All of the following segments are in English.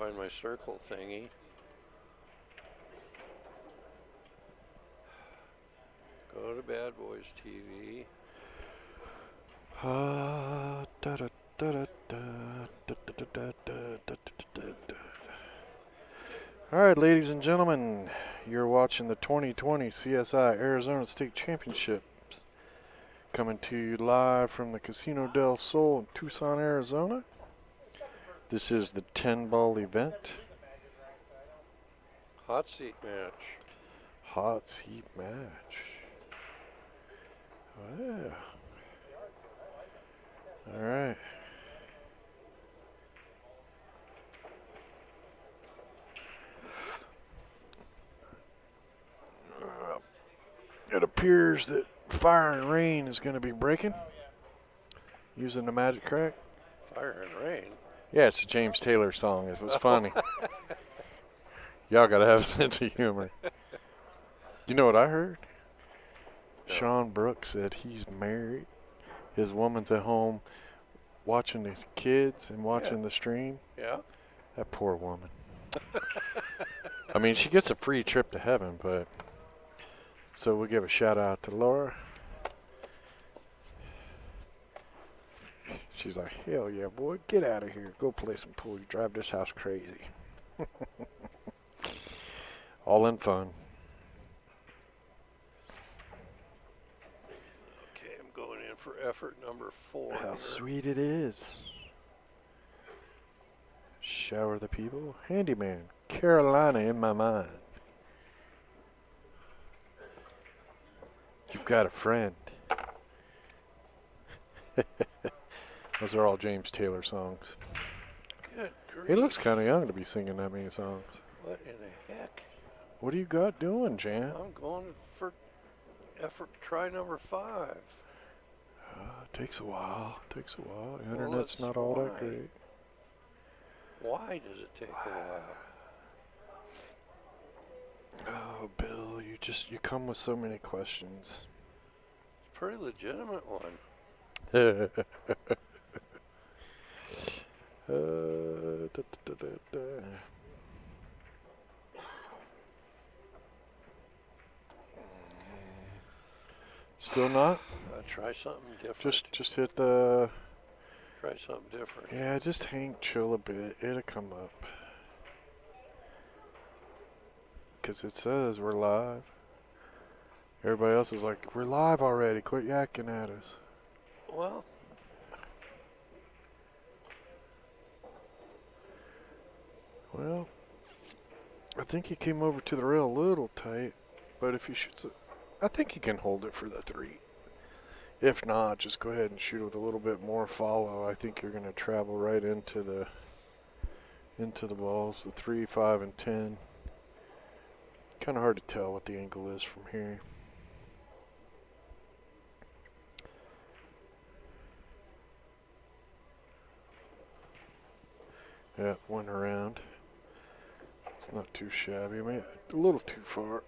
find my circle thingy. Go to BadBoys TV. All right, ladies and gentlemen, you're watching the 2020 CSI Arizona State Championships, coming to you live from the Casino del Sol in Tucson, Arizona. This is the 10-ball event. Hot seat match. Hot seat match. Wow. All right. It appears that Fire and Rain is going to be breaking using the magic crack. Fire and Rain. Yeah, it's a James Taylor song. It was funny. Y'all got to have a sense of humor. You know what I heard? No. Sean Brooks said he's married. His woman's at home watching his kids and watching the stream. Yeah. That poor woman. I mean, she gets a free trip to heaven, but... So we'll give a shout out to Laura. She's like, hell yeah, boy, get out of here. Go play some pool. You drive this house crazy. All in fun. Okay, I'm going in for effort number 4. How here. sweet it is. Shower the people. Handyman. Carolina in my mind. You've got a friend. Those are all James Taylor songs. Good grief. He looks kind of young to be singing that many songs. What in the heck? What do you got doing, Jan? I'm going for effort try number 5. Takes a while. Takes a while. Well, Internet's that's not all that why. great. Why does it take a while? Oh, Bill, you come with so many questions. It's a pretty legitimate one. Still not? Try something different. Just hit the... Try something different. Yeah, just hang chill a bit. It'll come up. Because it says we're live. Everybody else is like, we're live already. Quit yakking at us. Well, Well, I think he came over to the rail a little tight. But if he shoots it, I think he can hold it for the 3. If not, just go ahead and shoot with a little bit more follow. I think you're going to travel right into the balls, the 3, 5, and 10. Kind of hard to tell what the angle is from here. Yeah, went around. It's not too shabby. I mean, a little too far.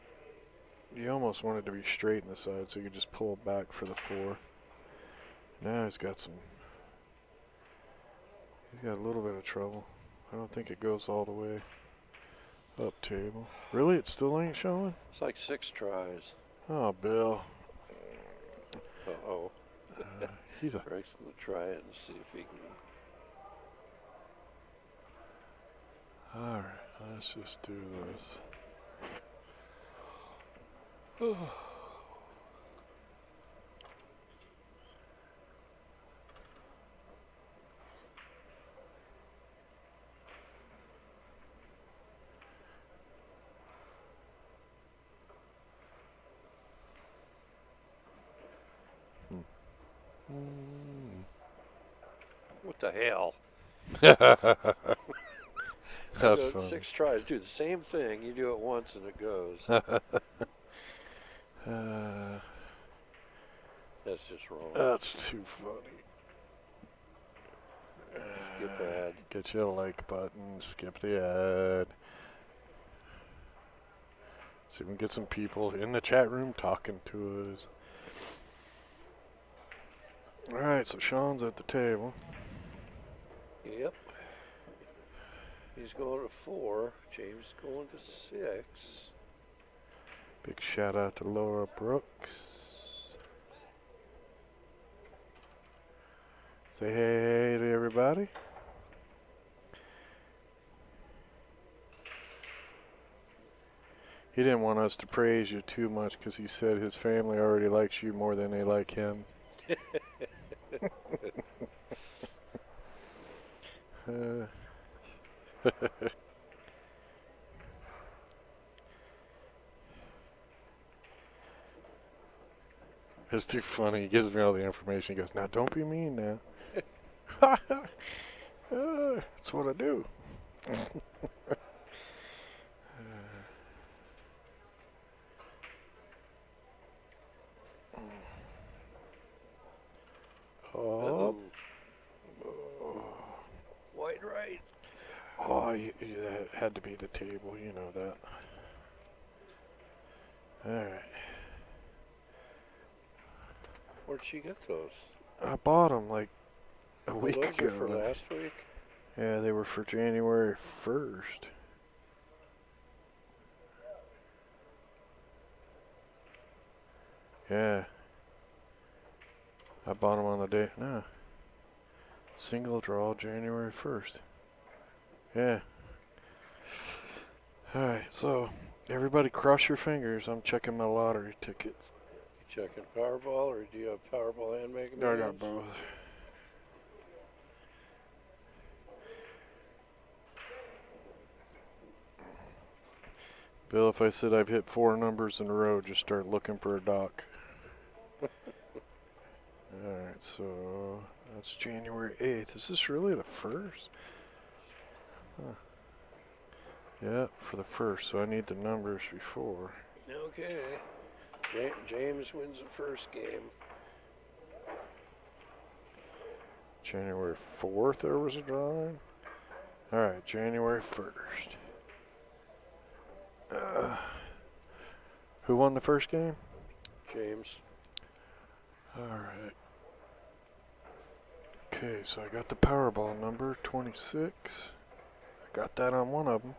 You almost want it to be straight in the side, so you could just pull it back for the 4. Now he's got a little bit of trouble. I don't think it goes all the way up table. Really? It still ain't showing? it's like 6 tries. Oh, Bill. Uh-oh. He's a... Rick's going to try it and see if he can. Alright, let's just do this. What the hell? That's Do it funny. 6 tries. Do the same thing. You do it once and it goes. That's just wrong. That's too funny. Skip ad. Get you a like button, skip the ad. See if we can get some people in the chat room talking to us. Alright, so Sean's at the table. Yep. He's going to 4. James going to 6. Big shout out to Laura Brooks. Say hey to everybody. He didn't want us to praise you too much because he said his family already likes you more than they like him. It's too funny. He gives me all the information. He goes, now don't be mean now. That's what I do. Oh. White right. Oh, that had to be the table. You know that. Alright. Where'd she get those? I bought them like a week those ago. Are for last week? Yeah, they were for January 1st. Yeah. I bought them on the day. No. Single draw January 1st. Yeah. Alright, so everybody cross your fingers. I'm checking my lottery tickets. You checking Powerball or do you have Powerball and Mega No, I Millions? got both. Bill, if I said I've hit 4 numbers in a row, just start looking for a doc. Alright, so that's January 8th. Is this really the 1st? Huh. Yeah, for the 1st, so I need the numbers before. Okay. James wins the first game. January 4th there was a drawing. Alright, January 1st. Who won the first game? James. Alright. Okay, so I got the Powerball number, 26. I got that on one of them.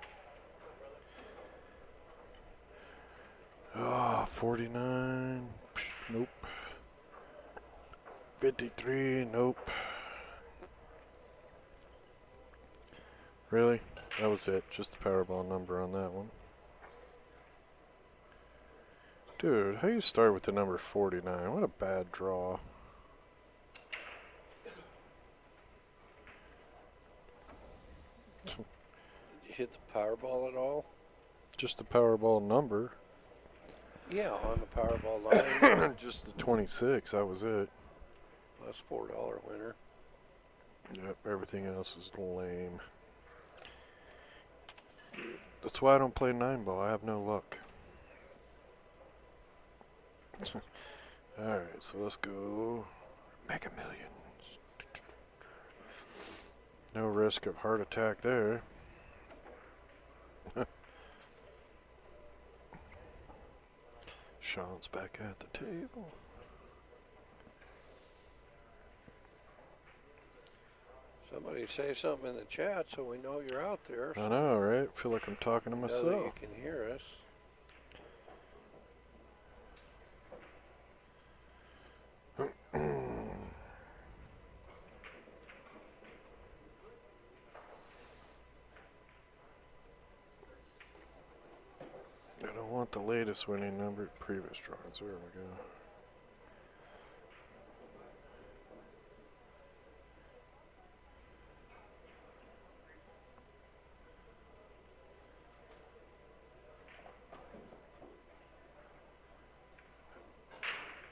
49. Nope. 53. Nope. Really? That was it. Just the Powerball number on that one. Dude, how you start with the number 49? What a bad draw. Did you hit the Powerball at all? Just the Powerball number. Yeah, on the Powerball line. Just the 26, that was it. That's $4 winner. Yep, everything else is lame. That's why I don't play 9-ball. I have no luck. Alright, so let's go Mega Millions. No risk of heart attack there. Sean's back at the table. Somebody say something in the chat so we know you're out there. I know, right? Feel like I'm talking to myself. Know that you can hear us. I don't want the latest winning number, previous drawings. There we go.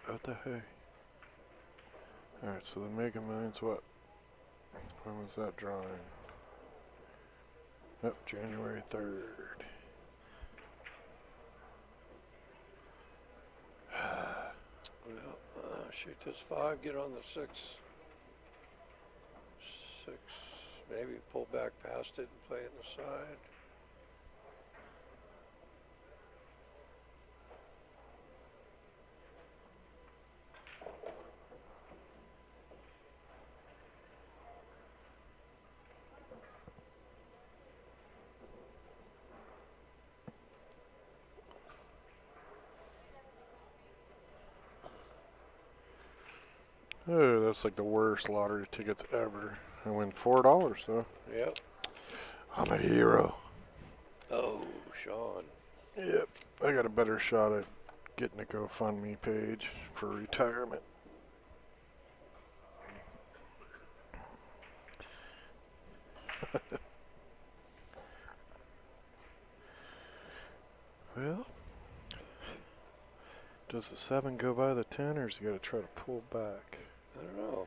What the heck? Alright, so the Mega Millions, what? When was that drawing? Yep, January 3rd. Well, shoot this 5, get on the 6. 6, maybe pull back past it and play it in the side. that's like the worst lottery tickets ever. I win $4 though. Yep. I'm a hero. Oh, Sean. Yep. I got a better shot at getting a GoFundMe page for retirement. Well, does the 7 go by the 10, or is he got to try to pull back? I don't know.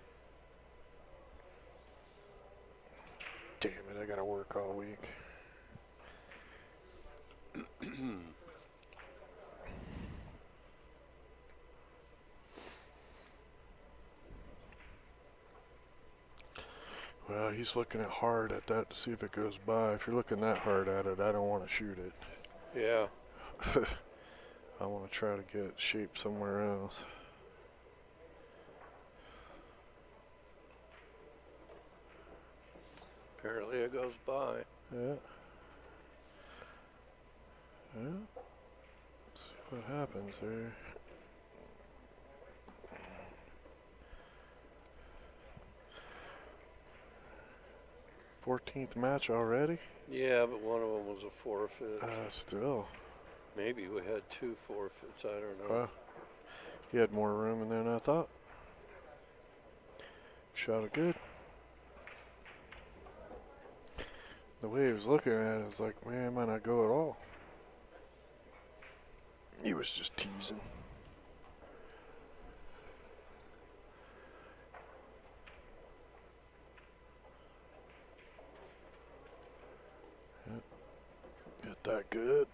Damn it, I got to work all week. Well, he's looking hard at that to see if it goes by. If you're looking that hard at it, I don't want to shoot it. Yeah. I want to try to get shape somewhere else. Apparently it goes by. Yeah. Yeah. Let's see what happens there. "14th match already?" Yeah, but one of them was a forfeit. Still. Maybe we had 2 forfeits. I don't know. He had more room than I thought. Shot it good. The way he was looking at it, I was like, man, it might not go at all. He was just teasing. Yep. Got that good.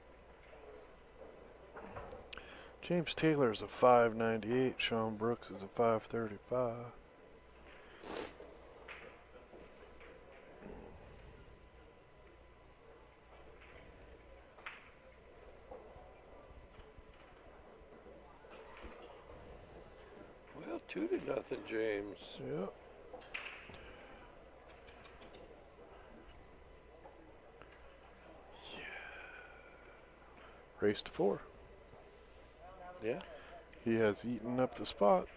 James Taylor is a 598. Sean Brooks is a 535. Well, 2-0, James. Yep. Race to 4. Yeah. He has eaten up the spot.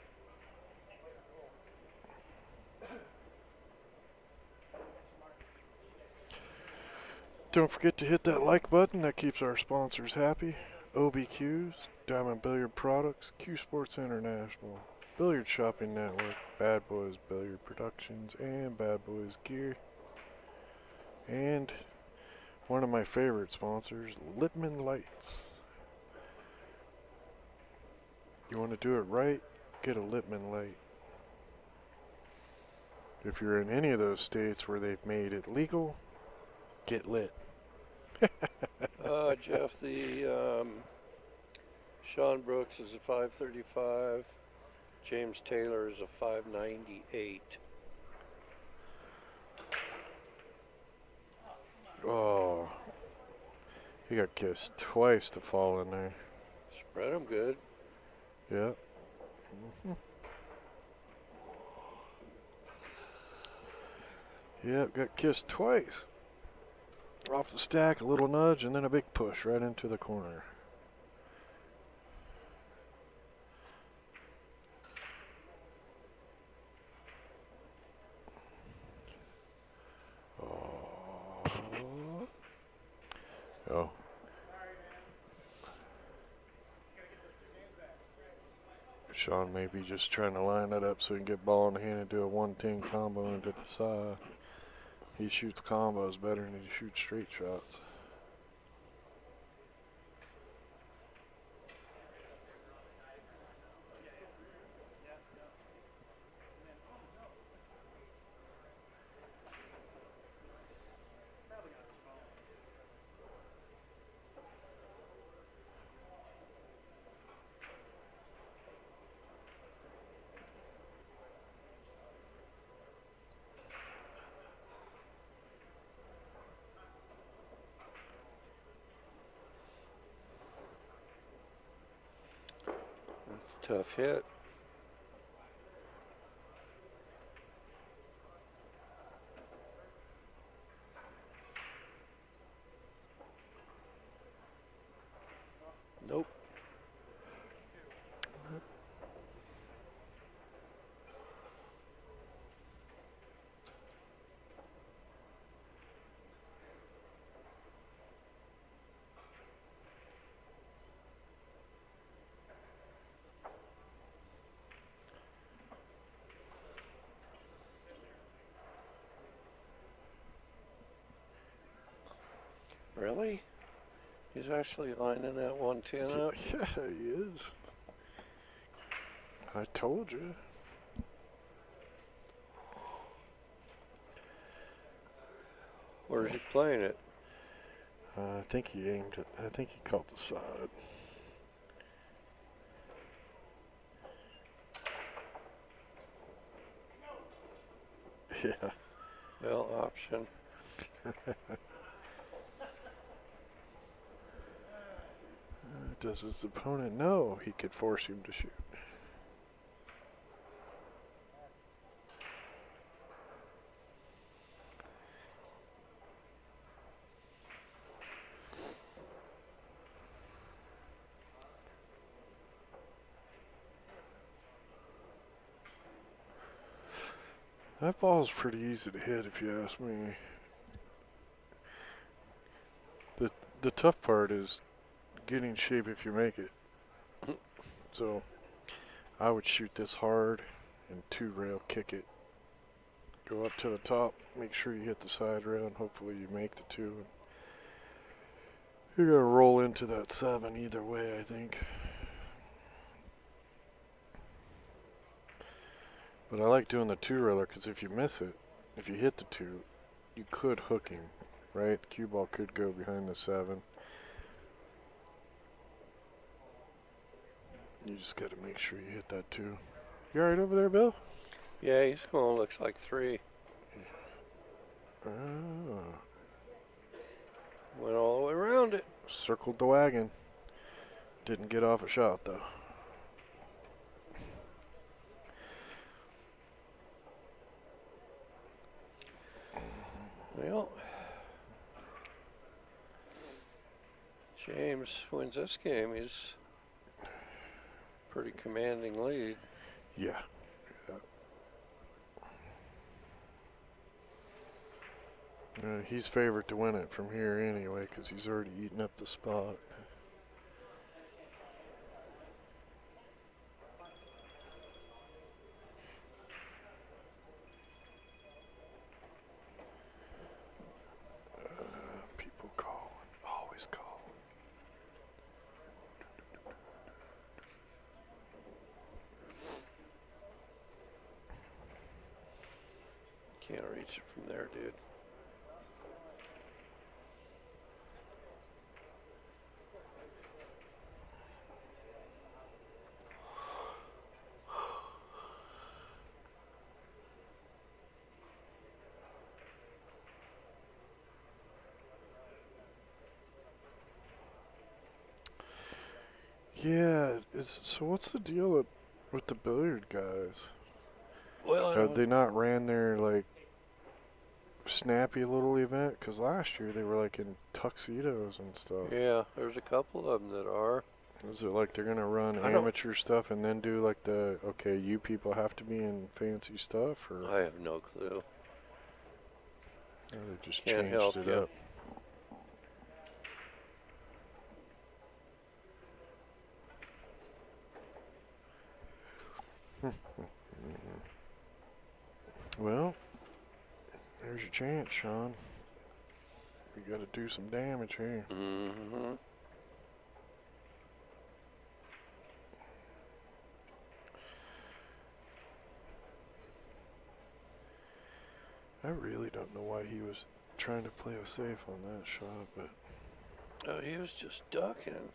Don't forget to hit that like button. That keeps our sponsors happy. OBQs, Diamond Billiard Products, Q Sports International, Billiard Shopping Network, BadBoys Billiard Productions, and BadBoys Gear. And one of my favorite sponsors, Lipman Lights. You want to do it right? Get a Lipman light. If you're in any of those states where they've made it legal, get lit. Jeff, the Sean Brooks is a 535. James Taylor is a 598. Oh, he got kissed twice to fall in there. Spread them good. Yeah. Yep, got kissed twice. Off the stack, a little nudge, and then a big push right into the corner. Oh. Sean may be just trying to line that up so he can get ball in the hand and do a 1-10 combo into the side. He shoots combos better than he shoots straight shots. Tough hit. Nope. Really? He's actually lining that 110 up? Yeah, he is. I told you. Where's he playing it? I think he aimed it. I think he caught the side. Yeah. Well, option. Does his opponent know he could force him to shoot? That ball's pretty easy to hit if you ask me. The tough part is getting shape if you make it. So I would shoot this hard and 2-rail kick it. Go up to the top, make sure you hit the side rail, and hopefully you make the 2. You're gonna roll into that 7 either way, I think. But I like doing the 2-railer because if you miss it, if you hit the 2, you could hook him, right? The cue ball could go behind the 7. You just got to make sure you hit that 2. You alright over there, Bill? Yeah, he's going, looks like 3. Oh. Went all the way around it. Circled the wagon. Didn't get off a shot, though. Well, James wins this game. He's pretty commanding lead. Yeah. He's favored to win it from here anyway because he's already eaten up the spot. People calling, always calling. Can't reach it from there, dude. Yeah, so what's the deal with the billiard guys? Well, Have they not ran their, like, snappy little event? Because last year they were, like, in tuxedos and stuff. yeah, there's a couple of them that are. Is it like they're going to run amateur stuff and then do, like, okay, you people have to be in fancy stuff? Or I have no clue. they just Can't changed help it you. up? Well, there's your chance, Sean. We got to do some damage here. Mm-hmm. I really don't know why he was trying to play us safe on that shot, but Oh, he was just ducking.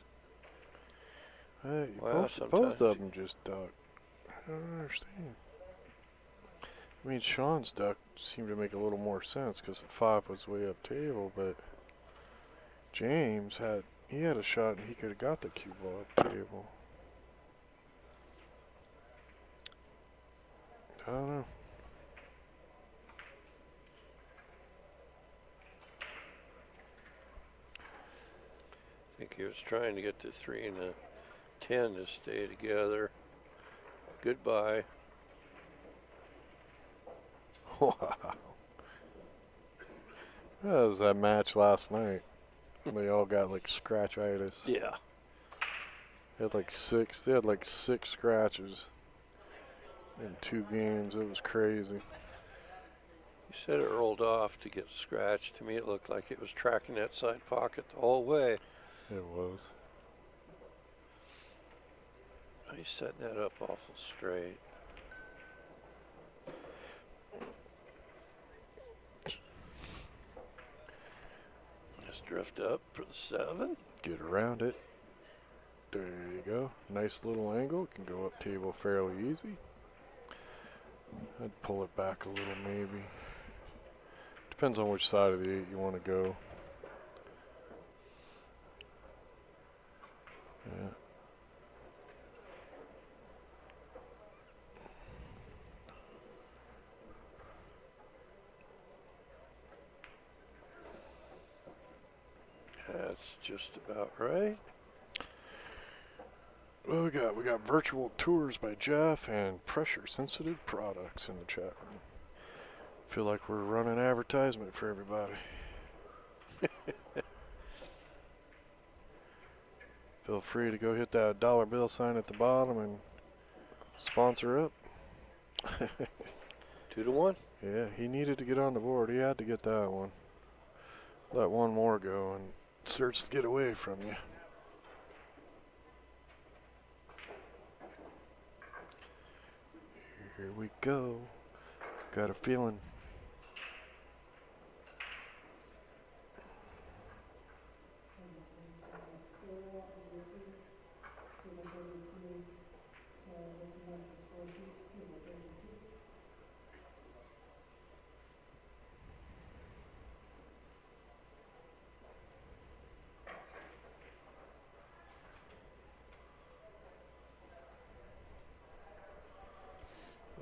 hey, Well, both of them just ducked. I don't understand. I mean, Sean's duck seemed to make a little more sense because the 5 was way up table, but James had a shot and he could have got the cue ball up table. I don't know. I think he was trying to get the 3 and the 10 to stay together. Goodbye. Wow. That was that match last night. They all got like scratchitis. Yeah. They had like 6 scratches in 2 games. It was crazy. You said it rolled off to get scratched. To me, it looked like it was tracking that side pocket the whole way. It was. He's setting that up awful straight. Just drift up for the 7. Get around it. There you go. Nice little angle. Can go up table fairly easy. I'd pull it back a little maybe. Depends on which side of the 8 you want to go. Yeah. That's just about right. Well, we got virtual tours by Jeff and pressure sensitive products in the chat room. Feel like we're running advertisement for everybody. Feel free to go hit that dollar bill sign at the bottom and sponsor up. 2 to 1. Yeah, he needed to get on the board. He had to get that one. Let one more go and it starts to get away from you. Here we go. Got a feeling.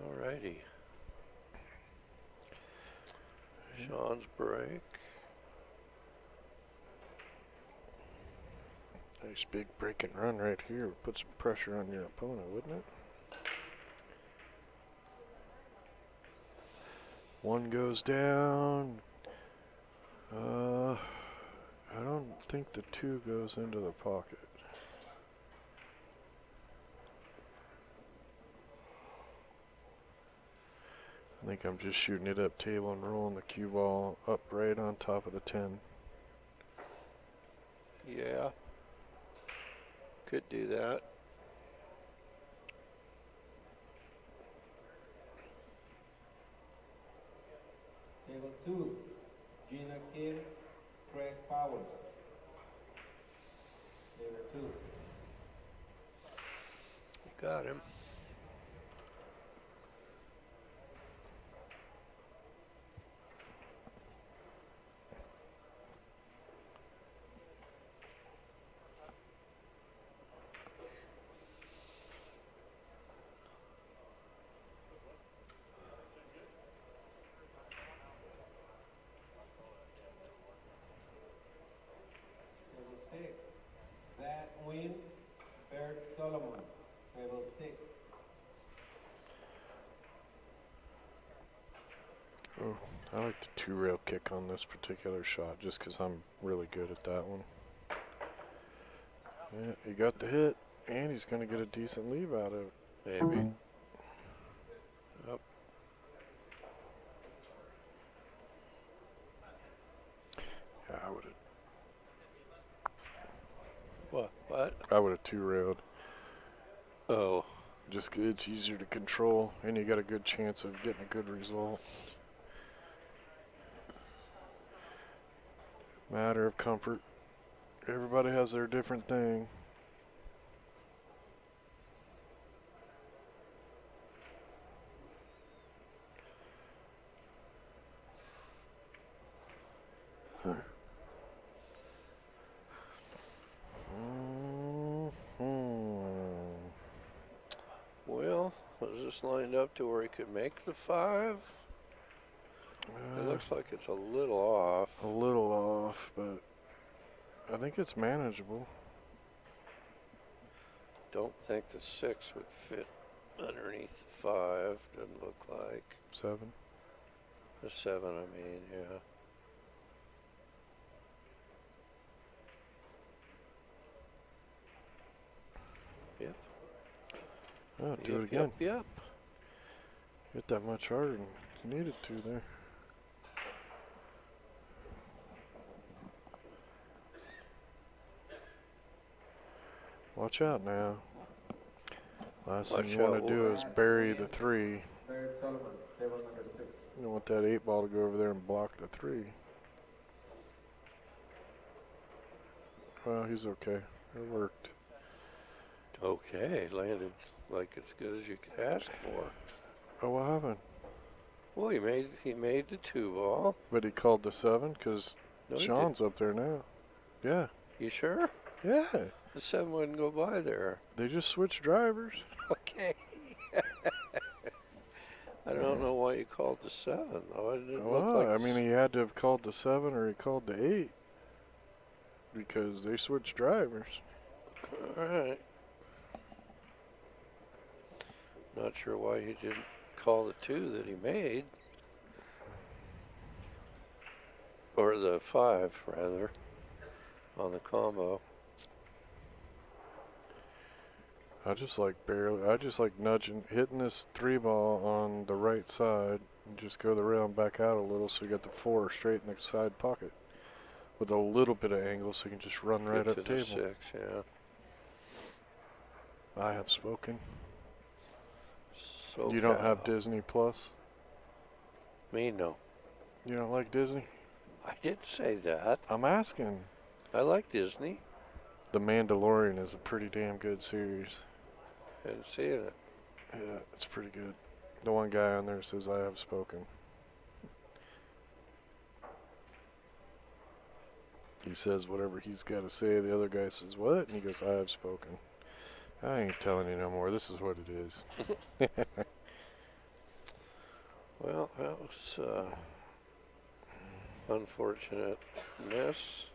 Alrighty. Sean's break. Nice big break and run right here. Put some pressure on your opponent, wouldn't it? One goes down. I don't think the 2 goes into the pocket. I think I'm just shooting it up table and rolling the cue ball up right on top of the 10. Yeah. Could do that. Table 2, Gina Kim, Craig Powers. Table 2. You got him. Table 6, That Win, Bert Solomon. Table 6. Oh, I like the 2-rail kick on this particular shot just because I'm really good at that one. Yeah, he got the hit, and he's going to get a decent leave out of it. Maybe. Up. Yeah, I would have. What? I would have 2-railed. Oh. Just it's easier to control, and you got a good chance of getting a good result. Matter of comfort. Everybody has their different thing. Well, was this lined up to where he could make the 5? It looks like it's a little off. A little off, but I think it's manageable. Don't think the 6 would fit underneath the 5. Doesn't look like. 7. The 7, I mean, yeah. Yep. Oh, do it again. Yep. Hit that much harder than you needed to there. Watch out now. Last thing Watch you want out. to do is bury the 3. Barrett Solomon, table number 6. You don't want that 8 ball to go over there and block the 3. Well, he's okay. It worked. Okay, landed like as good as you could ask for. Oh, what happened? Well, he made the 2 ball. But he called the 7 because No, he Sean's up there now. Yeah. didn't. You sure? Yeah. The 7 wouldn't go by there. They just switched drivers. Okay. I don't know why you called the 7 though. It didn't look Well, like. I mean, he had to have called the 7 or he called the 8 because they switched drivers. All right. Not sure why he didn't call the 2 that he made, or the 5 rather, on the combo. I just like nudging, hitting this 3 ball on the right side and just go the rail and back out a little so you got the 4 straight in the side pocket with a little bit of angle so you can just run right Get up to the table. 6, yeah. I have spoken. So You don't have Disney Plus? Me, no. You don't like Disney? I didn't say that. I'm asking. I like Disney. The Mandalorian is a pretty damn good series. Hadn't seen it. Yeah, it's pretty good. The one guy on there says, I have spoken. He says whatever he's got to say. The other guy says, what? And he goes, I have spoken. I ain't telling you no more. This is what it is. Well, that was unfortunate miss.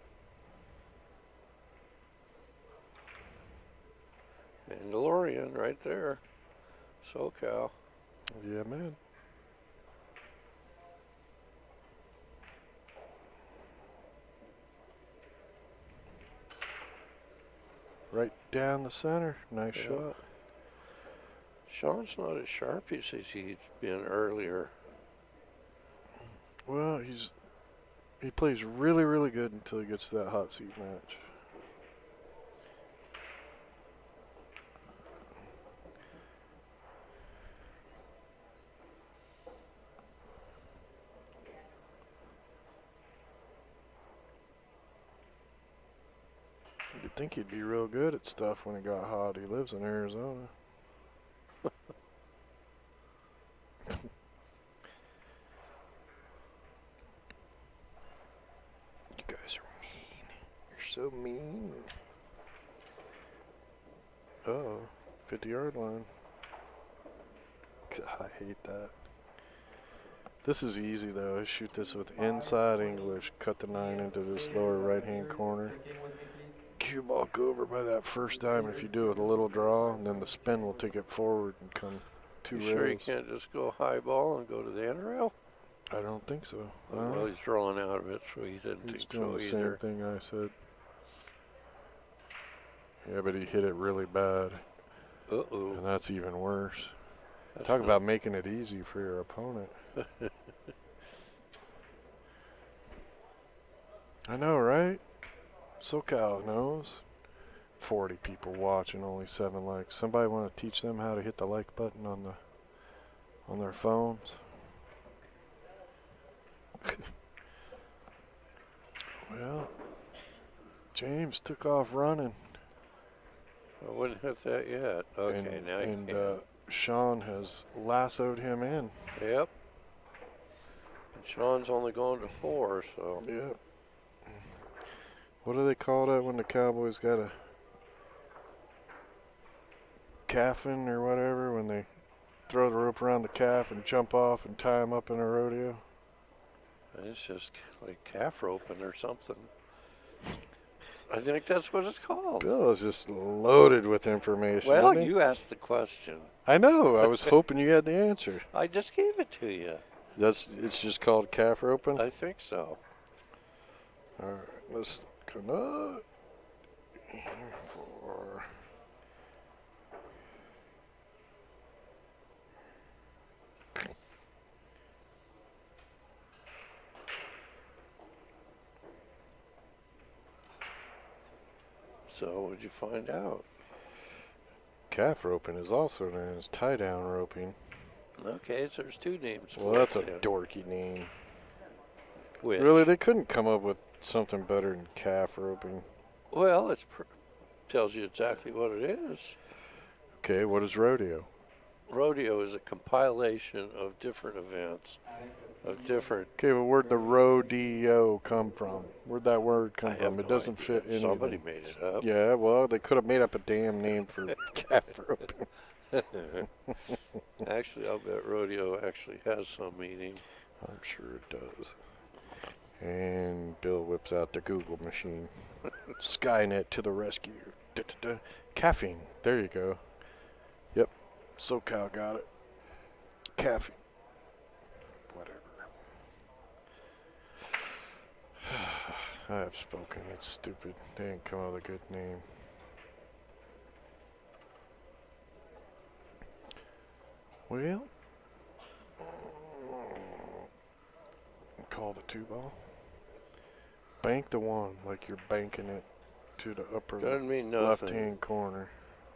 Mandalorian right there. SoCal. Yeah, man. Right down the center. Nice Yeah. shot. Sean's not as sharp as he's been earlier. Well, he plays really, really good until he gets to that hot seat match. You'd think he'd be real good at stuff when it got hot. He lives in Arizona. You guys are mean. You're so mean. Uh-oh. 50-yard line. God, I hate that. This is easy, though. I shoot this with inside English. Cut the 9 into this lower right-hand corner. Cue ball go over by that first time. If you do it with a little draw, and then the spin will take it forward and come 2 You rails. sure you can't just go high ball and go to the end rail? I don't think so. Well, he's drawing out of it, so he didn't He's think doing so the either. same thing I said. Yeah, but he hit it really bad, Uh-oh. and that's even worse. That's Talk not- about making it easy for your opponent. I know, right? SoCal knows. 40 people watching, only 7 likes. Somebody want to teach them how to hit the like button on their phones? Well, James took off running. I wouldn't hit that yet. Okay, now you can. Sean has lassoed him in. Yep. And Sean's only going to 4, so. Yeah. What do they call that when the Cowboys got a calfing or whatever, when they throw the rope around the calf and jump off and tie him up in a rodeo? It's just like calf roping or something. I think that's what it's called. Bill is just loaded with information. Well, isn't he? you asked the question. I know. I was hoping you had the answer. I just gave it to you. It's just called calf roping? I think so. All right, let's connect. For So, what'd you find out? calf roping is also known as tie-down roping. Okay, so there's two names Well, for that's a it then. dorky name. Which? Really, they couldn't come up with something better than calf roping. Well, it tells you exactly what it is. Okay, what is rodeo? Rodeo is a compilation of different events, of different. Okay, well, where'd the rodeo come from? Where'd that word come I from? have It no doesn't idea. fit any. Somebody made it up. Yeah, well, they could have made up a damn name for calf roping. Actually, I'll bet rodeo actually has some meaning. I'm sure it does. And Bill whips out the Google machine. Skynet to the rescue. Da-da-da. Caffeine. There you go. Yep. SoCal got it. Caffeine. Whatever. I have spoken. It's stupid. They didn't come up with a good name. Well, call the two ball. Bank the one like you're banking it to the upper Doesn't mean nothing. left-hand corner.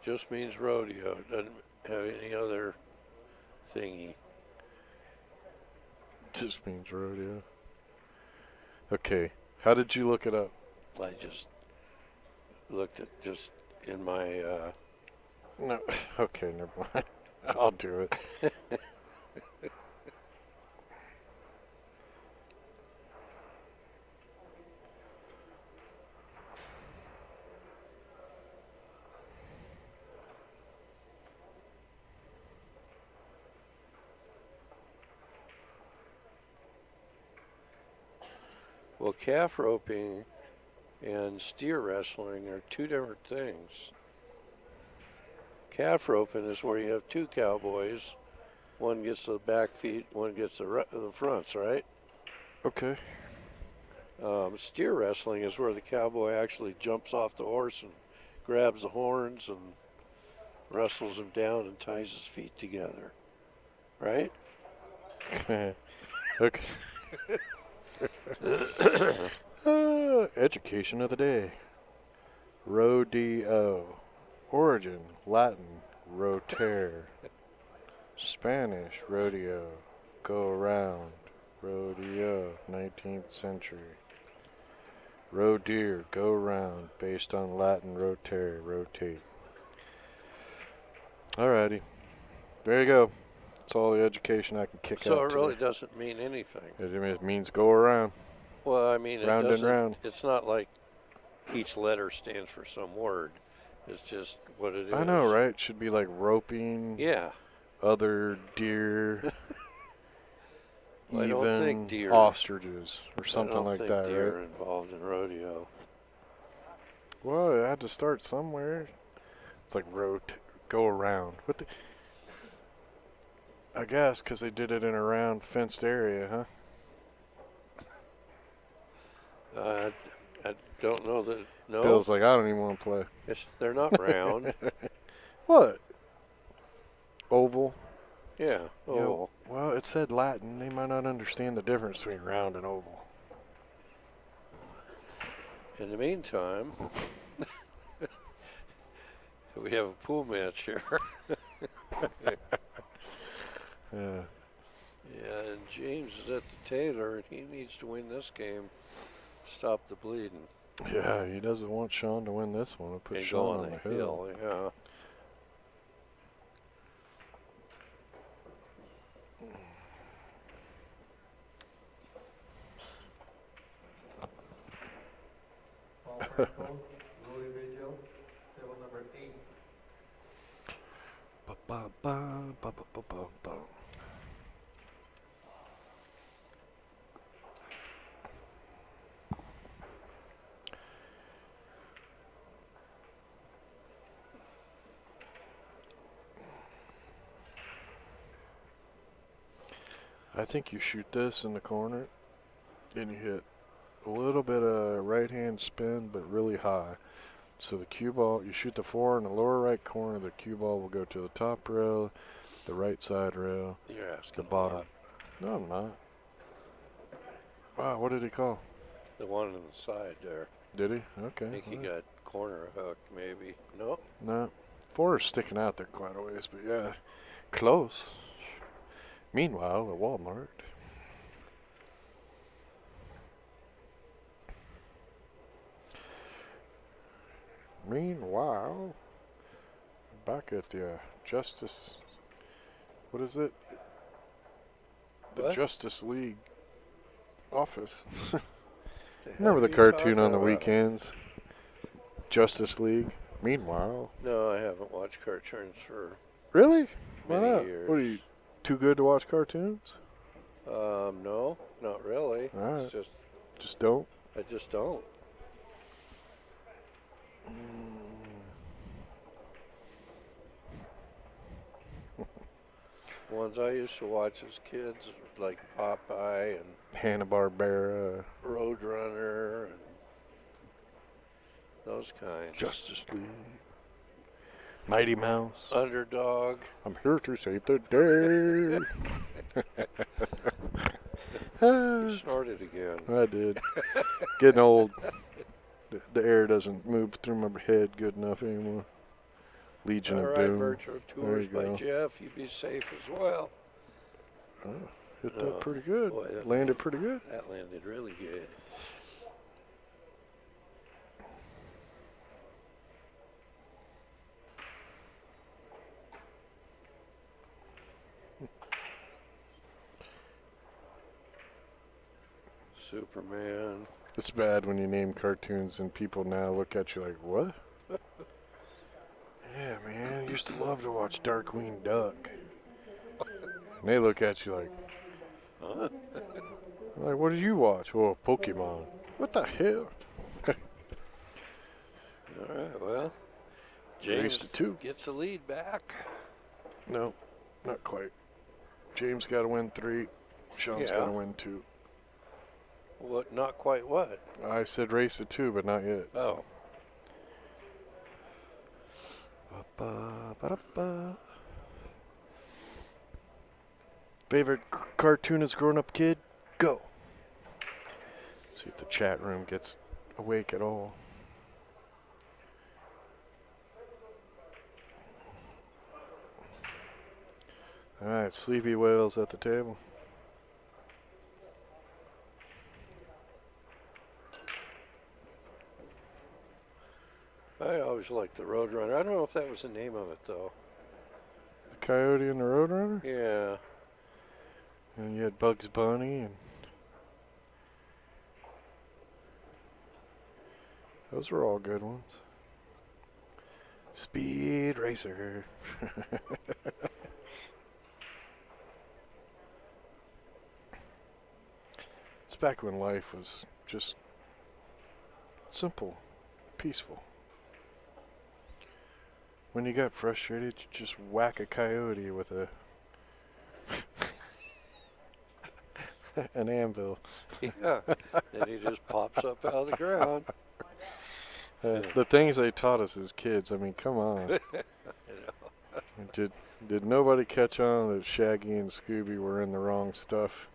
Just means rodeo. Doesn't have any other thingy. Just means rodeo. Okay, how did you look it up? I just looked at just in my. No. Okay, never mind. I'll do it. Well, calf roping and steer wrestling are two different things. Calf roping is where you have two cowboys. One gets the back feet, one gets the fronts, right? Okay. Steer wrestling is where the cowboy actually jumps off the horse and grabs the horns and wrestles him down and ties his feet together, right? Okay. Education of the day. Rodeo. Origin, Latin, rotere. Spanish, rodeo, go around. Rodeo, 19th century. Rodeer, go around, based on Latin rotere, rotate. Alrighty. There you go. That's all the education I can kick So out it today. really doesn't mean anything. It means go around. Well, I mean, Round and doesn't. round. It's not like each letter stands for some word. It's just what it is. I know, right? It should be like roping, Yeah. other deer, Well, I even don't think deer. ostriches or something I don't like think that, deer right? are involved in rodeo. Well, it had to start somewhere. It's like go around. What the? I guess because they did it in a round fenced area, huh? I don't know that. No, Bill's like, I don't even want to play. they're not round. What? Oval. Yeah. You Oh. know, well, it said Latin. They might not understand the difference between round and oval. In the meantime, we have a pool match here. Yeah. Yeah, and James is at the Taylor, and he needs to win this game. Stop the bleeding. Yeah, he doesn't want Sean to win this one. He'll put And Sean go on the hill. Yeah. Ball for post, Rodeo, table number 8. Ba-ba-ba-ba-ba-ba-ba. I think you shoot this in the corner, and you hit a little bit of right-hand spin, but really high. So the cue ball, you shoot the 4 in the lower right corner, the cue ball will go to the top rail, the right side rail, You're asking the a bottom. lot. No, I'm not. Wow, what did he call? The one on the side there. Did he? Okay. I think he all right. got corner hook, maybe. No? No. 4 is sticking out there quite a ways, but yeah, close. Meanwhile, at Walmart. Meanwhile, back at the Justice. What is it? The What? Justice League office. The hell Remember are the you cartoon talking on the about? weekends? Justice League. Meanwhile. No, I haven't watched cartoons for Really? Why many not? years. What are you, too good to watch cartoons? No, not really. Alright. It's just Just don't? I just don't. Ones I used to watch as kids, like Popeye and Hanna-Barbera. Roadrunner and those kinds. Justice League. Mighty Mouse. Underdog. I'm here to save the day. You snorted again. I did. Getting old. The air doesn't move through my head good enough anymore. Legion All of right, Doom. Virtual There Tours you by go. Jeff. You be safe as well. Oh, hit that Oh, pretty good. boy, that Landed pretty good. That landed really good. Superman. It's bad when you name cartoons and people now look at you like, what? Yeah, man, I used to love to watch Darkwing Duck. And they look at you like, Huh? like, what did you watch? Oh, Pokemon. What the hell? All right, well, Race James to 2. gets the lead back. No, not quite. James got to win 3. Sean's Yeah. got to win 2. What? Not quite what? I said race to 2, but not yet. Oh. Ba-ba-ba-da-ba. Favorite cartoon as grown up kid? Go. See if the chat room gets awake at all. Alright, Sleepy Whales at the table. I always liked the Roadrunner. I don't know if that was the name of it though. The Coyote and the Roadrunner? Yeah. And you had Bugs Bunny and those were all good ones. Speed Racer. It's back when life was just simple, peaceful. When you got frustrated, you just whack a coyote with a an anvil. Yeah. Then he just pops up out of the ground. The things they taught us as kids. I mean, come on. Did nobody catch on that Shaggy and Scooby were in the wrong stuff?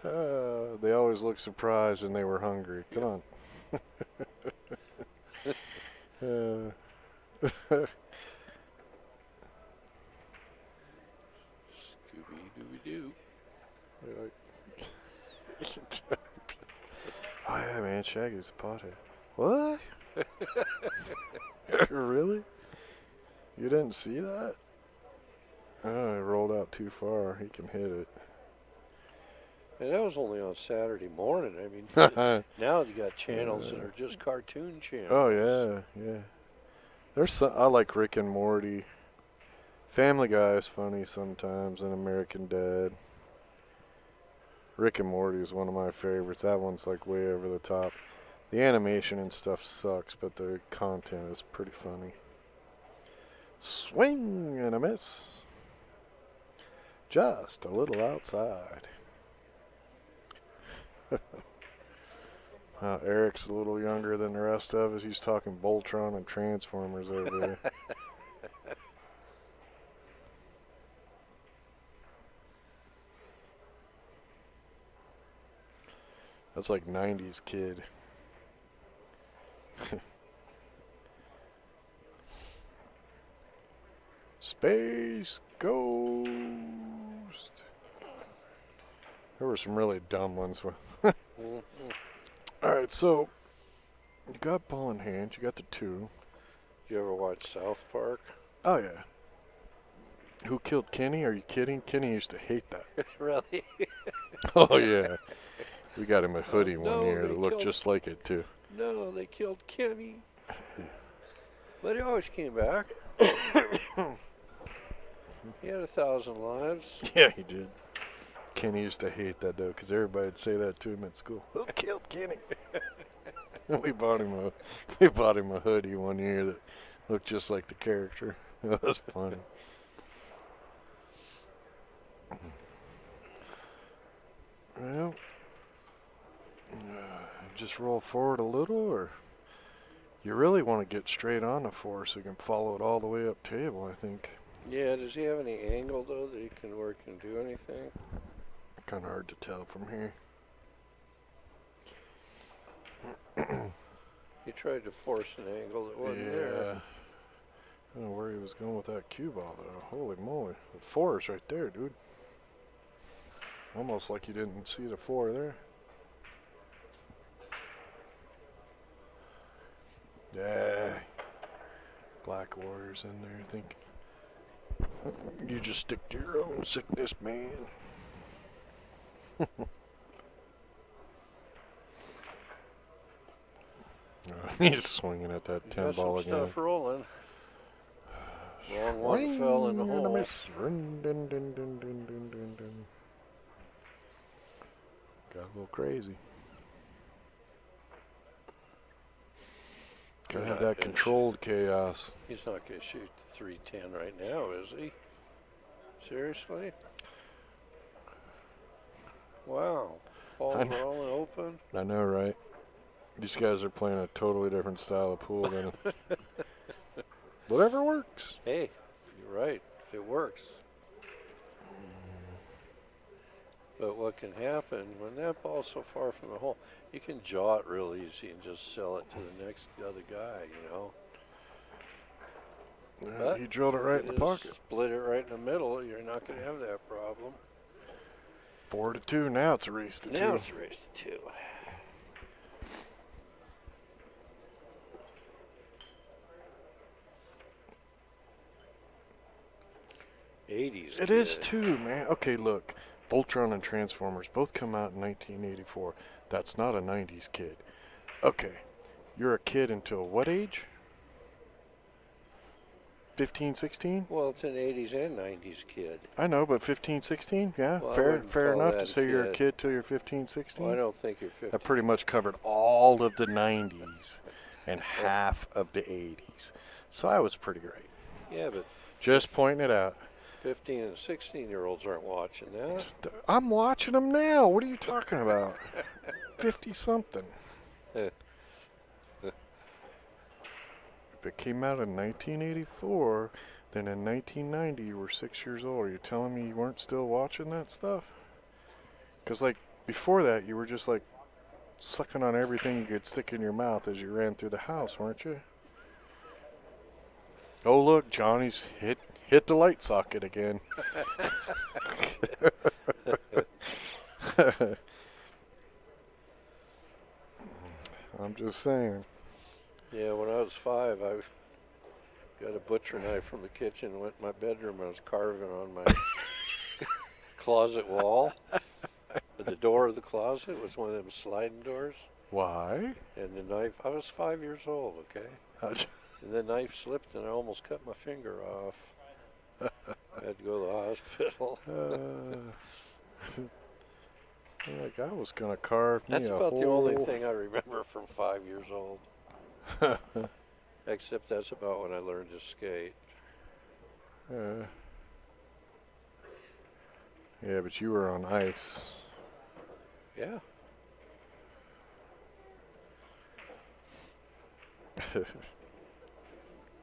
They always looked surprised and they were hungry. Come on. Scooby-Dooby-Doo. Oh yeah, man, Shaggy's a pothead. What? Really? You didn't see that? Oh, it rolled out too far. He can hit it. And that was only on Saturday morning. I mean, now you got channels that are just cartoon channels. Oh yeah, yeah. There's some, I like Rick and Morty. Family Guy is funny sometimes, and American Dad. Rick and Morty is one of my favorites. That one's like way over the top. The animation and stuff sucks, but the content is pretty funny. Swing and a miss. Just a little outside. Eric's a little younger than the rest of us. He's talking Voltron and Transformers over there. That's like 90s kid. Space Ghost. There were some really dumb ones. Mhm. Alright, so you got ball in hand, you got the 2. You ever watch South Park? Oh yeah. Who killed Kenny? Are you kidding? Kenny used to hate that. Really? Oh yeah. We got him a hoodie one no, year they that looked killed- just like it too. No, they killed Kenny. But he always came back. He had 1,000 lives. Yeah, he did. Kenny used to hate that though, because everybody would say that to him at school. Who killed Kenny? we bought him a hoodie one year that looked just like the character. It was funny. Well, just roll forward a little, or you really want to get straight on the 4 so you can follow it all the way up table, I think. Yeah, does he have any angle though that he can work and do anything? Kind of hard to tell from here. He tried to force an angle that wasn't yeah. there. I don't know where he was going with that cue ball though. Holy moly. The 4 is right there, dude. Almost like you didn't see the 4 there. Yeah. Black Warriors in there, I think. You just stick to your own sickness, man. He's swinging at that He 10 got ball some again. stuff rolling. Wrong one fell in the Swing and a hole. miss. Run, dun, dun, dun, dun, dun, dun, dun. Got a little crazy. Gotta have that controlled chaos. He's not going to shoot the 310 right now, is he? Seriously? Wow. Balls are all open. I know, right? These guys are playing a totally different style of pool than whatever works. Hey, you're right. If it works. But what can happen when that ball's so far from the hole, you can jaw it real easy and just sell it to the next other guy, you know. But he drilled it right in the if you just pocket. split it right in the middle, you're not going to have that problem. 4-2. Now it's a race to 2. Now it's a race to 2. '80s. It is too, man. Okay, look. Voltron and Transformers both come out in 1984. That's not a 90s kid. Okay. You're a kid until what age? 15, 16? Well, it's an '80s and '90s kid. I know, but 15, 16? Yeah, Well, I fair wouldn't fair call enough that to a say you're a kid. kid till you're 15, 16? Well, I don't think you're 15. That pretty much covered all of the 90s and half of the 80s. So I was pretty great. Yeah, but Just pointing it out. 15 and 16-year-olds aren't watching that. I'm watching them now. What are you talking about? 50-something. If it came out in 1984, then in 1990 you were 6 years old. Are you telling me you weren't still watching that stuff? Because, like, before that, you were just, like, sucking on everything you could stick in your mouth as you ran through the house, weren't you? Oh, look, Johnny's hit the light socket again. I'm just saying. Yeah, when I was 5, I got a butcher knife from the kitchen, went in my bedroom, and I was carving on my closet wall. But the door of the closet was one of them sliding doors. Why? And the knife, I was 5 years old, okay? And the knife slipped and I almost cut my finger off. I had to go to the hospital. Like I was gonna carve me That's a about the only whole- thing I remember from 5 years old. Except that's about when I learned to skate. Yeah, but you were on ice. Yeah.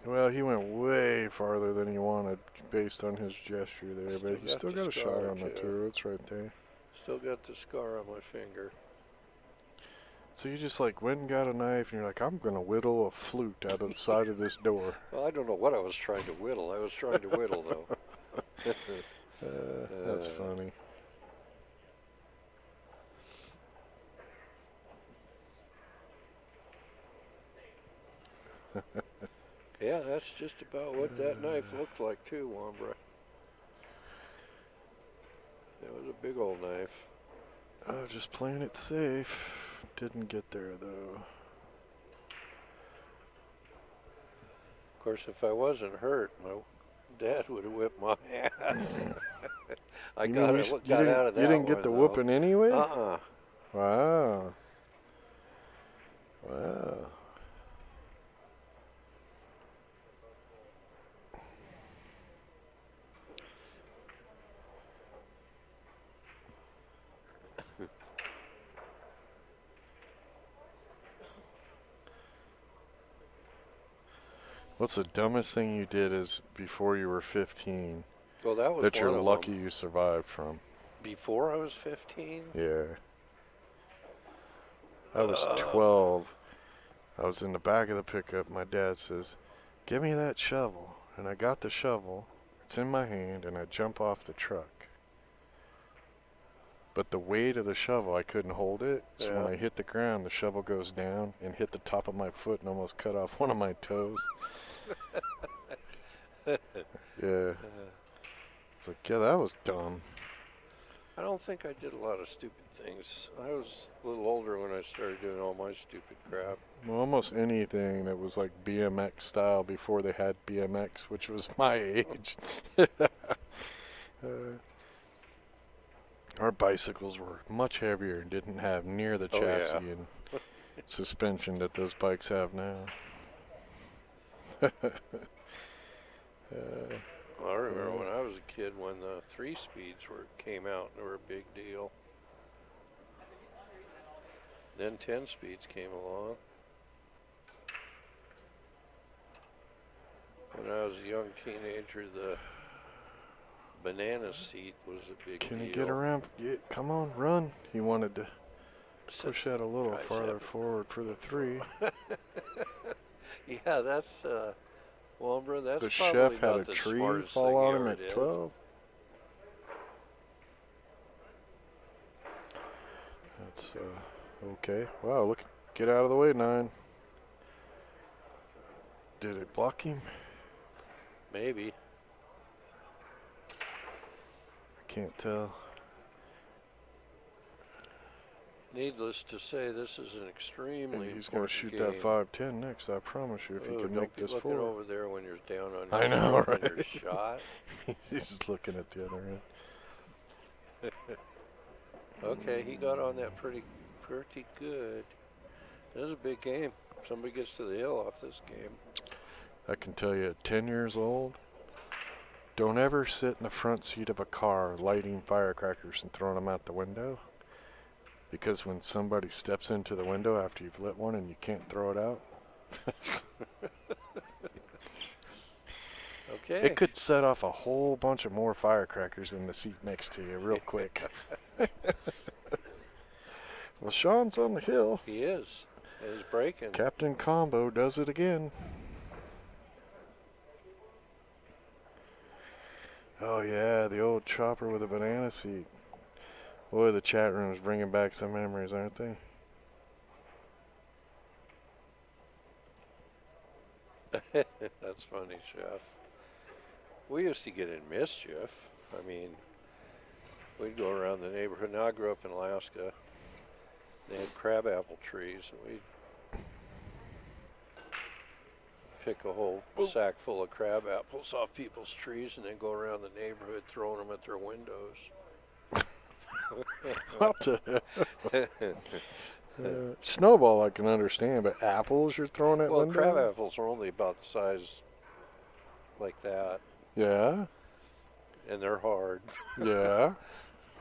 Well, he went way farther than he wanted based on his gesture there, but he still got a shot on the too. two. It's right there. Still got the scar on my finger. So you just like went and got a knife and you're like, I'm gonna whittle a flute out of the side of this door. Well, I don't know what I was trying to whittle. I was trying to whittle, though. That's funny. Yeah, that's just about what that knife looked like, too, Wambra. That was a big old knife. Oh, just playing it safe. Didn't get there though. Of course, if I wasn't hurt, my dad would have whipped my ass. I You got mean it. you Got out of that. You didn't get one, the though. whooping anyway? Uh-uh. Wow. Wow. What's the dumbest thing you did is before you were 15 Well, that was that one you're of lucky them. you survived from? Before I was 15? Yeah. I was 12. I was in the back of the pickup. My dad says, "Give me that shovel." And I got the shovel. It's in my hand, and I jump off the truck. But the weight of the shovel, I couldn't hold it. So when Yeah. I hit the ground, the shovel goes down and hit the top of my foot and almost cut off one of my toes. Yeah. It's like, yeah, that was dumb. I don't think I did a lot of stupid things. I was a little older when I started doing all my stupid crap. Well, almost anything that was like BMX style before they had BMX, which was my age. Our bicycles were much heavier and didn't have near the Oh, yeah. chassis and suspension that those bikes have now. I remember when I was a kid when the 3-speeds came out and they were a big deal. Then 10-speeds came along. When I was a young teenager, the banana seat was a big Can deal. he get around? Yeah, come on, run. He wanted to push that a little farther forward for the 3. Yeah, that's Wambra, that's The probably chef had about a the tree smartest fall thing on he him ever at did. 12. That's okay. Wow, look, get out of the way, 9. Did it block him? Maybe. I can't tell. Needless to say, this is an extremely And he's going to important shoot game. that 5-10 next, I promise you, if he can make this Don't be looking 4. over there when you're down on I your know, stroke and right? you're shot. He's just looking at the other end. Okay, he got on that pretty good. This is a big game. Somebody gets to the hill off this game. I can tell you, at 10 years old, don't ever sit in the front seat of a car lighting firecrackers and throwing them out the window. Because when somebody steps into the window after you've lit one and you can't throw it out, Okay. it could set off a whole bunch of more firecrackers in the seat next to you real quick. Well, Sean's on the hill. He is. He's breaking. Captain Combo does it again. Oh yeah, the old chopper with a banana seat. Boy, the chat room is bringing back some memories, aren't they? That's funny, Chef. We used to get in mischief. I mean, we'd go around the neighborhood. Now, I grew up in Alaska. They had crabapple trees, and we'd pick a whole sack full of crab apples off people's trees and then go around the neighborhood throwing them at their windows. What the snowball I can understand, but apples you're throwing at Well, windows? crab apples are only about the size like that, Yeah, and they're hard. yeah.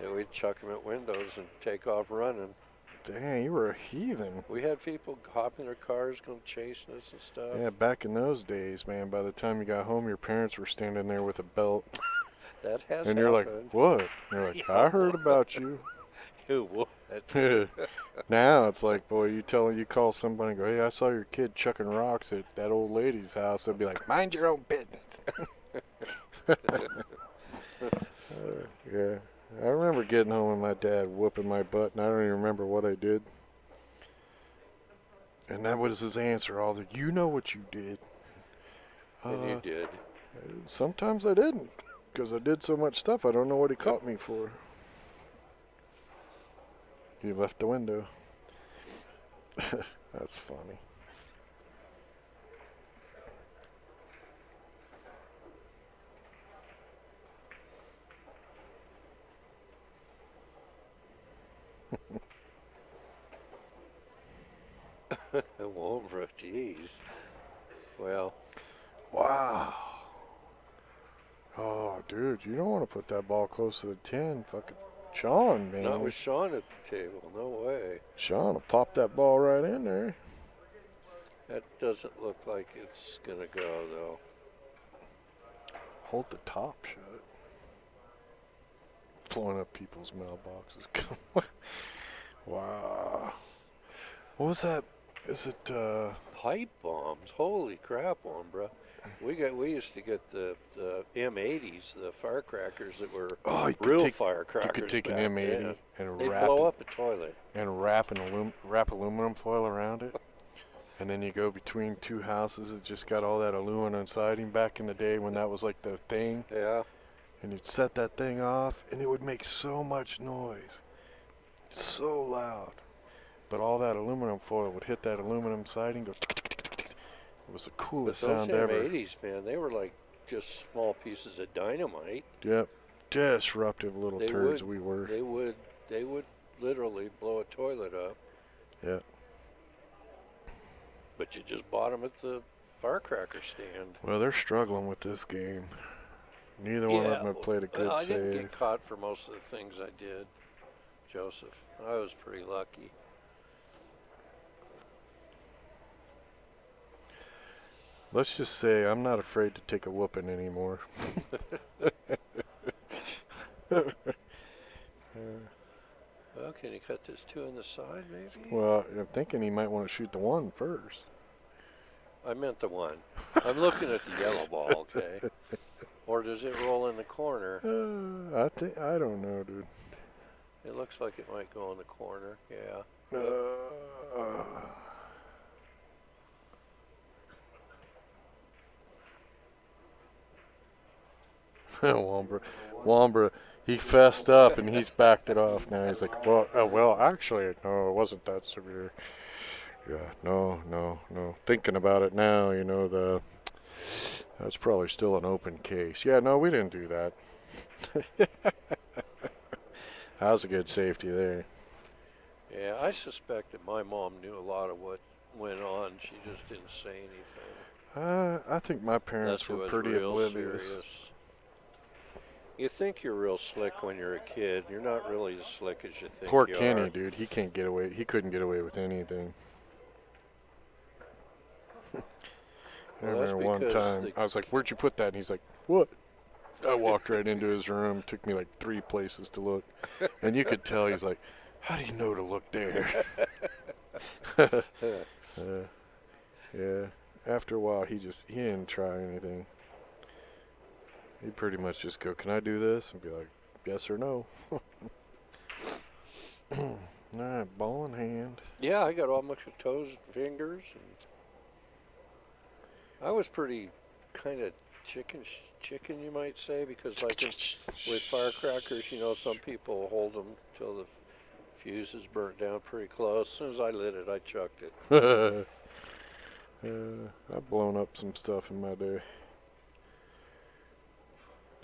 And we'd chuck them at windows and take off running. Dang, you were a heathen. We had people hop in their cars, going chasing us and stuff. Yeah, back in those days, man, by the time you got home, your parents were standing there with a belt. That has And you're like, happened. what? And you're like, I heard about you. Now it's like, boy, you call somebody and go, hey, I saw your kid chucking rocks at that old lady's house. They'll be like, mind your own business. Yeah. I remember getting home and my dad whooping my butt, and I don't even remember what I did. And that was his answer. All the, you know what you did. And you did. Sometimes I didn't, because I did so much stuff. I don't know what he caught me for. He left the window. That's funny. Wombra, jeez. Well, Wow. Oh, dude, you don't want to put that ball close to the tin. Fucking Sean, man. not with Sean at the table. No way. Sean will pop that ball right in there. That doesn't look like it's gonna go though. Hold the top shut. Blowing up people's mailboxes. Wow. What was that? Is it, Pipe bombs. Holy crap, Wombra. We used to get the M80s, the firecrackers that were oh, you real could take, firecrackers. you could take an back M80 then. and They'd wrap blow it, up a toilet. and wrap aluminum foil around it. And then you go between two houses that just got all that aluminum siding back in the day when that was like the thing. Yeah. And you'd set that thing off, and it would make so much noise. So loud. But all that aluminum foil would hit that aluminum siding, go tick, tick, tick, tick, tick. It was the But coolest those sound ever. M80s, man, they were like just small pieces of dynamite. Yep. Disruptive little They turds would. we were. They would literally blow a toilet up. Yeah. But you just bought them at the firecracker stand. Well, they're struggling with this game. Neither one of them have played a good I save. didn't get caught for most of the things I did, Joseph. I was pretty lucky. Let's just say I'm not afraid to take a whooping anymore. Well, can you cut this two in the side, maybe? Well, I'm thinking he might want to shoot the one first. I meant the one. I'm looking at the yellow ball, okay? Or does it roll in the corner? I don't know, dude. It looks like it might go in the corner, yeah. Wambra, he fessed up and he's backed it off now. He's like, well, actually, no, it wasn't that severe. Yeah, no. Thinking about it now, that's probably still an open case. Yeah, no, we didn't do that. That was a good safety there. Yeah, I suspect that my mom knew a lot of what went on. She just didn't say anything. I think my parents Unless it were was pretty real oblivious. serious. You think you're real slick when you're a kid. You're not really as slick as you think Poor you Kenny, are. dude. He couldn't get away with anything. I Well, that's remember one because time, I was like, where'd you put that? And he's like, what? I walked right into his room. Took me like 3 places to look. And you could tell he's like, how do you know to look there? Yeah. After a while, he didn't try anything. He'd pretty much just go, can I do this? And be like, yes or no. All right, ball in hand. Yeah, I got all my toes and fingers. And I was pretty kind of chicken, you might say, because like with firecrackers, some people hold them till the fuse is burnt down pretty close. As soon as I lit it, I chucked it. I've blown up some stuff in my day.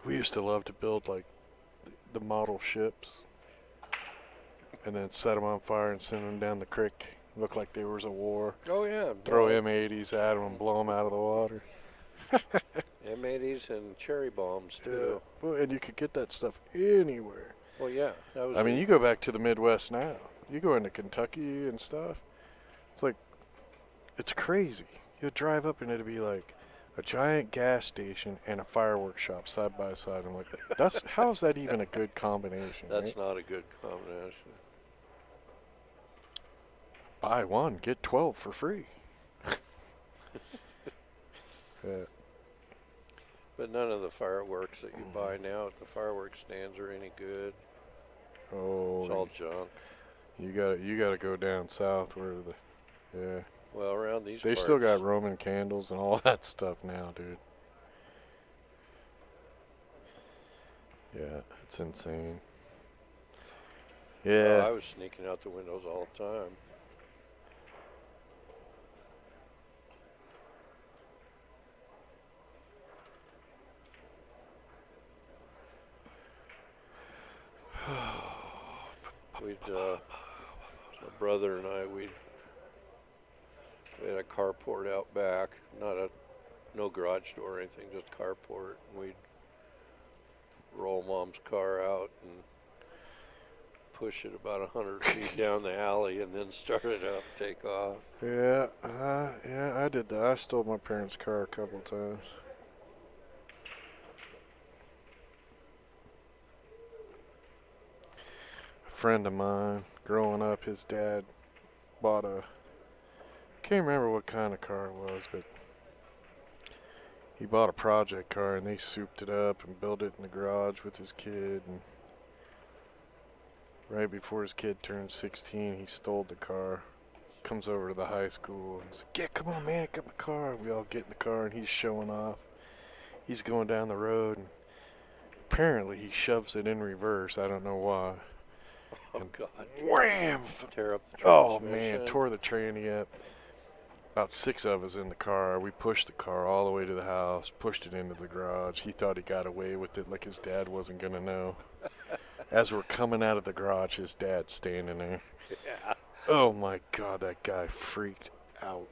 We used to love to build like the model ships and then set them on fire and send them down the creek. Looked like there was a war. Oh yeah. Throw M80s at them and blow them out of the water. M80s and cherry bombs too. Yeah. Well, and you could get that stuff anywhere. Well, yeah. That was. I mean, you go back to the Midwest now. You go into Kentucky and stuff. It's like, it's crazy. You'll drive up and it'll be like a giant gas station and a fireworks shop side by side. I'm like, how's that even a good combination? That's right? not a good combination. buy one, get 12 for free. But none of the fireworks that you buy now at the fireworks stands are any good. It's all Oh, junk. you gotta go down south where yeah. Well, around these They parts, still got Roman candles and all that stuff now, dude. Yeah, it's insane. Oh, Yeah. I was sneaking out the windows all the time. We'd, my brother and I, we had a carport out back, no garage door or anything, just carport. And we'd roll Mom's car out and push it about 100 feet down the alley and then start it up, take off. Yeah, I did that. I stole my parents' car a couple times. A friend of mine, growing up, his dad bought can't remember what kind of car it was, but he bought a project car and they souped it up and built it in the garage with his kid. And right before his kid turned 16, he stole the car. Comes over to the high school and he's like, "Yeah, come on, man, I got my car." We all get in the car and he's showing off. He's going down the road and apparently he shoves it in reverse. I don't know why. Oh, And God. wham! Tear up the Oh transmission. man, tore the tranny up. About 6 of us in the car. We pushed the car all the way to the house, pushed it into the garage. He thought he got away with it like his dad wasn't gonna know. As we're coming out of the garage, his dad's standing there. Yeah. Oh my God, that guy freaked out.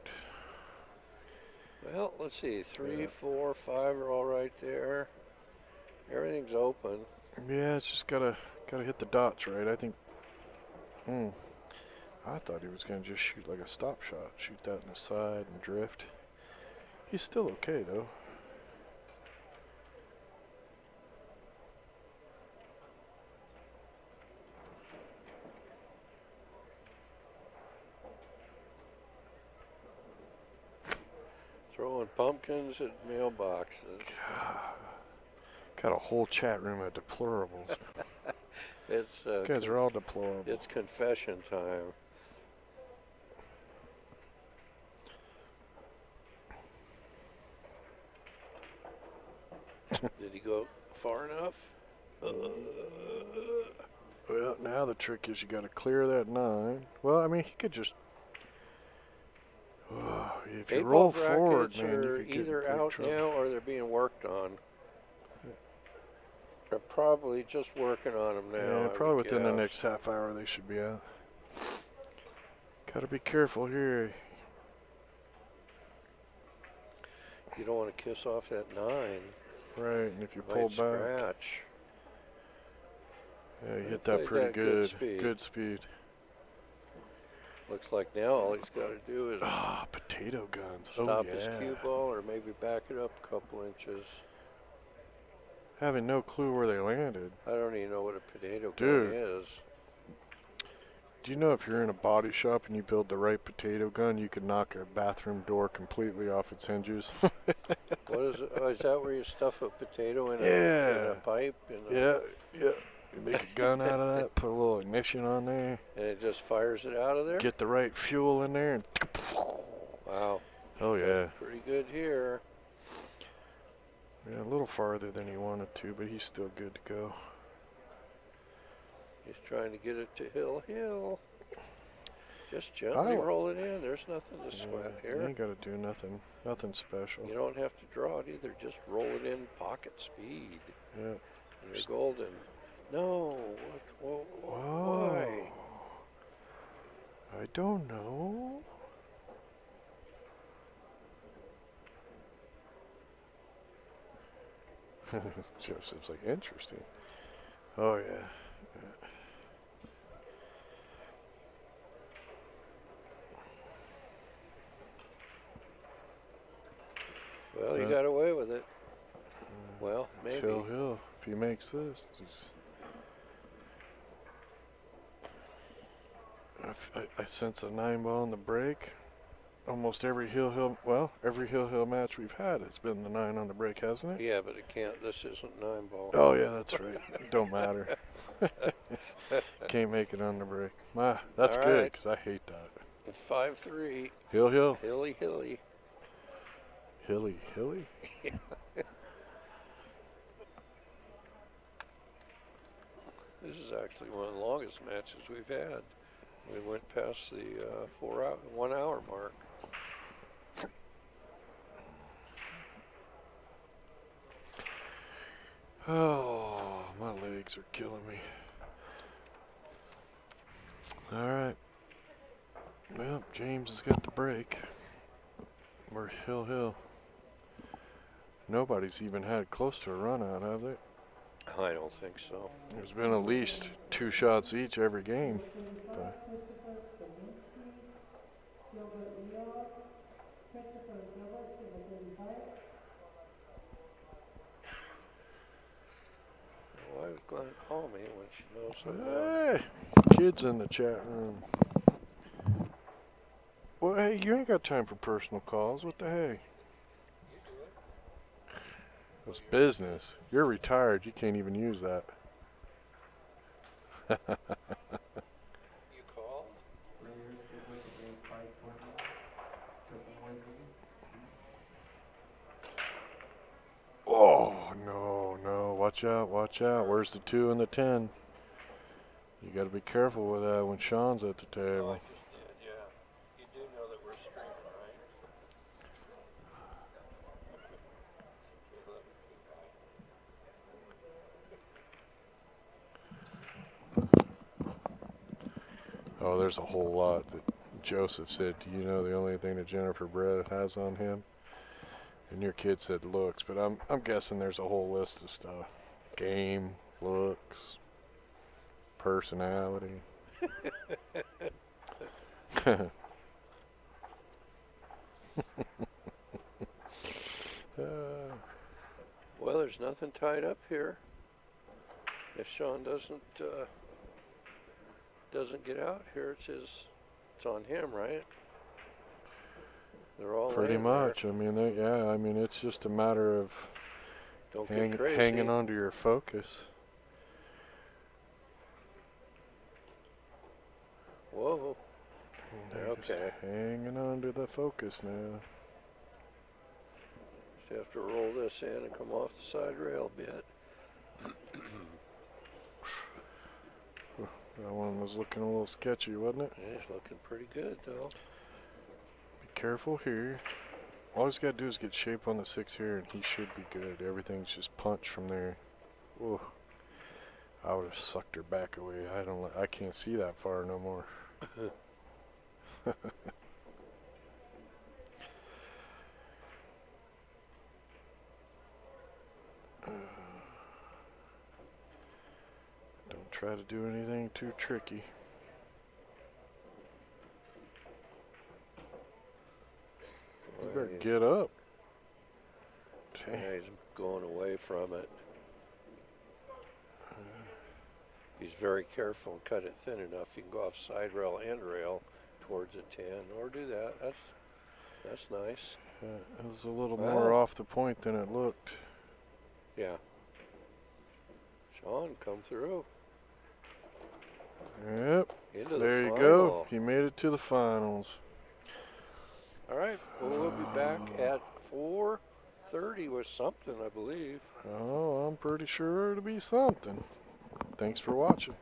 Well, let's see. 3, Yeah. 4, 5 are all right there. Everything's open. Yeah, it's just gotta hit the dots right. I think. I thought he was gonna just shoot like a stop shot, shoot that in the side and drift. He's still okay though. Throwing pumpkins at mailboxes. Got a whole chat room of deplorables. It's You guys are all deplorable. it's confession time. Did he go far enough? Well, now the trick is you got to clear that 9. Well, I mean, he could just. If you roll Eight-ball forward, brackets man, are you could get in either big out trouble. now or they're being worked on. They're probably just working on them now. Yeah, I probably would within the guess. next half hour they should be out. Gotta be careful here. You don't want to kiss off that 9. Right, and if you Might pull back, scratch. yeah, you I hit that played pretty that good good. speed. Good speed. Looks like now all he's got to do is Ah, potato guns. stop Oh, his yeah. cue ball or maybe back it up a couple inches. Having no clue where they landed. I don't even know what a potato Dude. gun is. Do you know if you're in a body shop and you build the right potato gun, you can knock a bathroom door completely off its hinges? What is it? Oh, is that where you stuff a potato in, in Yeah. a pipe? Yeah. You make a gun out of that, put a little ignition on there, And it just fires it out of there? get the right fuel in there, and Wow. oh yeah. Pretty good here. Yeah, a little farther than he wanted to, but he's still good to go. He's trying to get it to hill. Just gently roll it in. There's nothing to sweat You here. ain't got to do nothing special. You don't have to draw it either. Just roll it in pocket speed. Yeah. And you're golden. No. Why? I don't know. Joseph's like, interesting. Oh, yeah. Well, he got away with it. Well, maybe. Till Hill, if he makes this, he's... I sense a 9-ball in the break. Almost every every hill match we've had has been the 9 on the break, hasn't it? Yeah, but it can't. This isn't 9-ball. Oh yeah, that's right. Don't matter. Can't make it on the break. That's All good right. because I hate that. It's 5-3. Hill. Hilly. Hilly. This is actually one of the longest matches we've had. We went past the 1 hour mark. Oh, my legs are killing me. All right. Well, James has got the break. We're Hill. Nobody's even had close to a run out, have they? I don't think so. There's been at least 2 shots each every game. But Why would Glenn call me when she knows I'm on? hey, kids in the chat room. Well, hey, you ain't got time for personal calls. What the hey? It's business. You're retired. You can't even use that. You called? Players get with the game 520. Triple Wednesday. Oh, no. Watch out. Where's the 2 and the 10? You got to be careful with that when Sean's at the Oh, table. I just did, yeah. You do know that we're streaming, right? Oh, there's a whole lot that Joseph said. Do you know the only thing that Jennifer Brett has on him? And your kid said looks, but I'm guessing there's a whole list of stuff. Game, looks, personality. Well, there's nothing tied up here. If Sean doesn't get out here, it's on him, right? They're all Pretty laying much. there. I mean, it's just a matter of Don't get crazy. hanging on to your focus. Whoa. They're just Okay. hanging on to the focus now. Just have to roll this in and come off the side rail a bit. That one was looking a little sketchy, wasn't it? Yeah, it's looking pretty good, though. Be careful here. All he's got to do is get shape on the 6 here, and he should be good. Everything's just punch from there. Ooh. I would have sucked her back away. I can't see that far no more. Don't try to do anything too tricky. You better get up. Yeah, he's going away from it. He's very careful and cut it thin enough. You can go off side rail and rail towards a 10, or do that. That's nice. It was a little more off the point than it looked. Yeah. Sean, come through. Yep. Into There the you final. go. He made it to the finals. All right. Well, we'll be back at 4:30 with something, I believe. Oh, I'm pretty sure it'll be something. Thanks for watching.